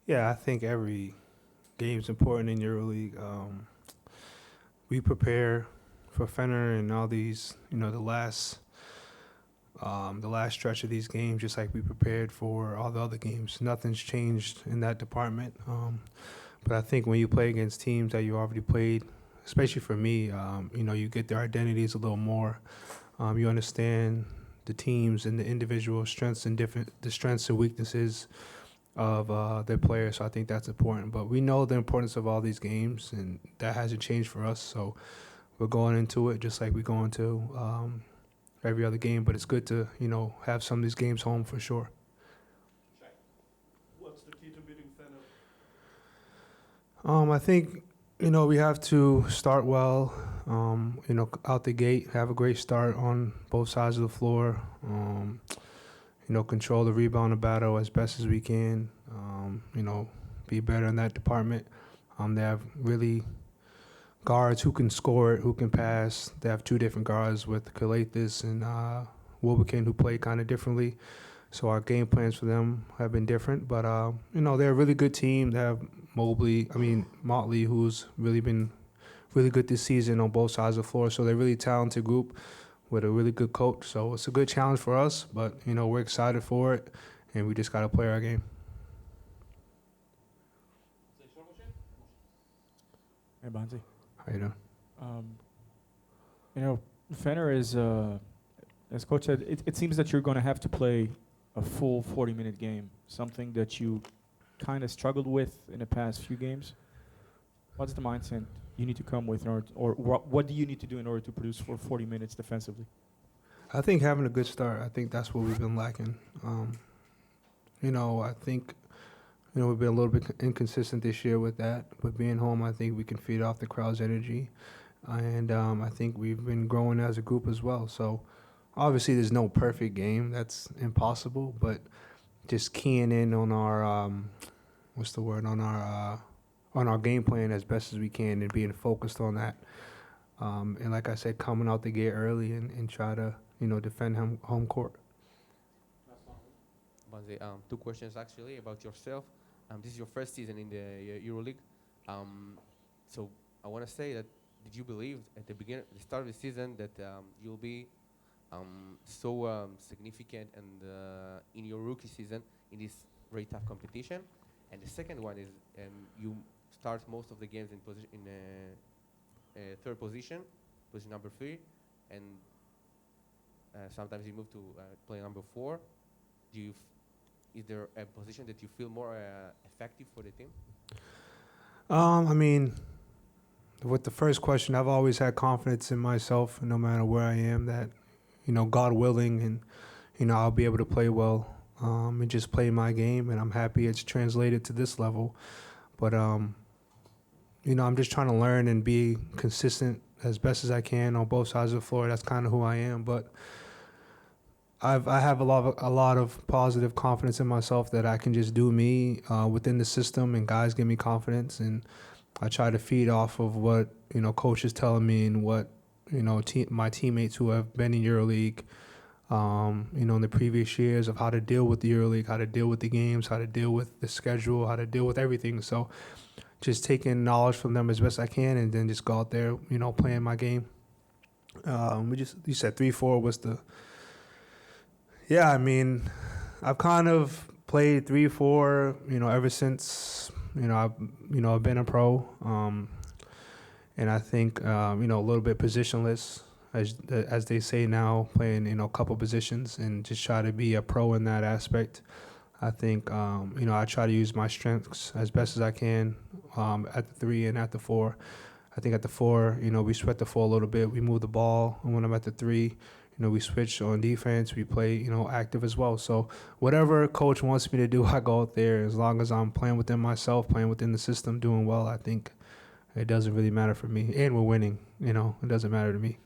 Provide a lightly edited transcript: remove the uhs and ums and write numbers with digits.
Yeah, I think every game's important in EuroLeague. We prepare for Fener and all these, the last stretch of these games, just like we prepared for all the other games. Nothing's changed in that department. But I think when you play against teams that you already played, especially for me, you get their identities a little more. You understand the teams and the individual strengths and the strengths and weaknesses of their players. So I think that's important. But we know the importance of all these games, and that hasn't changed for us. So we're going into it just like we go into every other game. But it's good to, have some of these games home for sure. What's the key to beating Fener? I think, we have to start well, out the gate, have a great start on both sides of the floor, control the rebound battle as best as we can, be better in that department. They have really guards who can score it, who can pass. They have two different guards with Pnini and Wilbekin who play kind of differently. So our game plans for them have been different. But, they're a really good team. They have Motley, who's really been really good this season on both sides of the floor. So they're a really talented group with a really good coach. So it's a good challenge for us. But, we're excited for it, and we just got to play our game. Hey, Bonzie. How you doing? Fener is, as coach said, it seems that you're going to have to play a full 40-minute game, something that you kind of struggled with in the past few games. What's the mindset you need to come with, or what do you need to do in order to produce for 40 minutes defensively? I think having a good start. I think that's what we've been lacking. I think, we've been a little bit inconsistent this year with that. But being home, I think we can feed off the crowd's energy. And I think we've been growing as a group as well. So obviously there's no perfect game. That's impossible. But just keying in on our, on our game plan as best as we can and being focused on that. And like I said, coming out the gate early and try to, defend home court. Bonzie, two questions actually about yourself. This is your first season in the EuroLeague. So I want to say that did you believe at the start of the season that you'll be so significant and in your rookie season in this very tough competition? And the second one is you start most of the games in third position number 3, and sometimes you move to play number 4. Is there a position that you feel more effective for the team? With the first question, I've always had confidence in myself, no matter where I am, that, God willing, and, I'll be able to play well and just play my game. And I'm happy it's translated to this level. But, I'm just trying to learn and be consistent as best as I can on both sides of the floor. That's kind of who I am. But I have a lot of positive confidence in myself that I can just do me within the system, and guys give me confidence, and I try to feed off of what coach is telling me and what my teammates who have been in EuroLeague, in the previous years of how to deal with the EuroLeague, how to deal with the games, how to deal with the schedule, how to deal with everything. So just taking knowledge from them as best I can, and then just go out there, playing my game. You said 3-4 was the. Yeah, I've kind of played 3-4, ever since, I've been a pro. And I think, a little bit positionless, as they say now, playing, a couple positions and just try to be a pro in that aspect. I think, I try to use my strengths as best as I can at the 3 and at the 4. I think at the 4, we sweat the 4 a little bit. We move the ball. And when I'm at the 3, we switch on defense. We play, active as well. So whatever coach wants me to do, I go out there. As long as I'm playing within myself, playing within the system, doing well, I think it doesn't really matter for me. And we're winning, it doesn't matter to me.